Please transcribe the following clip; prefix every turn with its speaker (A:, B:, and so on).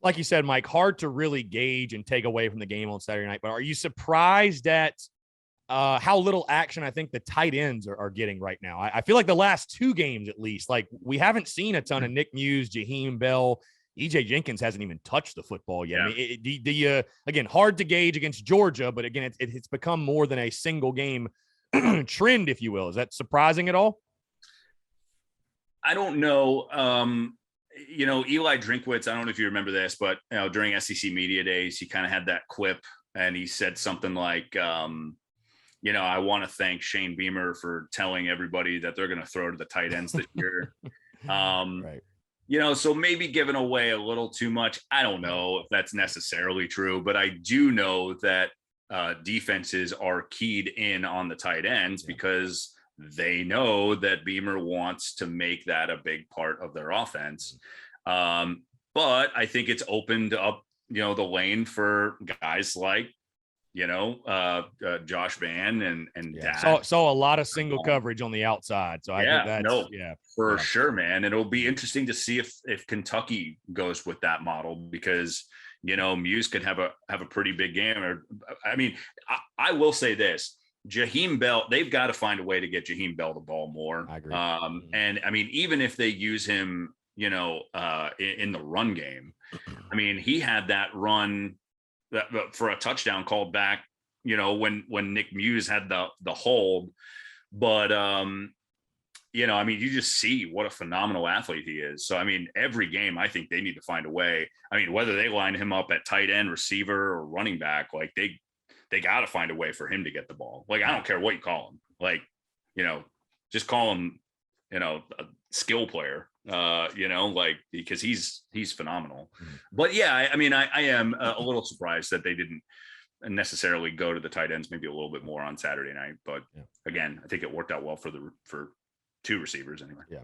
A: like you said, Mike, hard to really gauge and take away from the game on Saturday night. But are you surprised at how little action I think the tight ends are getting right now? I feel like the last 2 games, at least, like we haven't seen a ton of Nick Muse, Jaheim Bell. EJ Jenkins hasn't even touched the football yet.
B: Yeah.
A: I mean, again, hard to gauge against Georgia, but again, it's become more than a single game trend, if you will. Is that surprising at all?
B: I don't know. Eli Drinkwitz, I don't know if you remember this, but during SEC Media Days, he kind of had that quip, and he said something like, I want to thank Shane Beamer for telling everybody that they're going to throw to the tight ends this year.
A: Right.
B: So maybe giving away a little too much. I don't know if that's necessarily true, but I do know that defenses are keyed in on the tight ends because they know that Beamer wants to make that a big part of their offense. But I think it's opened up, the lane for guys like, Josh Van and Dad.
A: Saw a lot of single coverage on the outside. So I think that's
B: for sure, man. And it'll be interesting to see if Kentucky goes with that model, because Muse could have a pretty big game. I will say this: Jaheim Bell, they've got to find a way to get Jaheim Bell the ball more.
A: I agree.
B: And I mean, even if they use him, in the run game, I mean, he had that run that for a touchdown called back, when Nick Muse had the hold. But you just see what a phenomenal athlete he is. So I mean, every game I think they need to find a way. I mean, whether they line him up at tight end, receiver, or running back, like they got to find a way for him to get the ball. Like, I don't care what you call him. Like, just call him, a skill player, because he's phenomenal. But yeah, I am a little surprised that they didn't necessarily go to the tight ends maybe a little bit more on Saturday night. But again, I think it worked out well for 2 receivers anyway.
A: Yeah.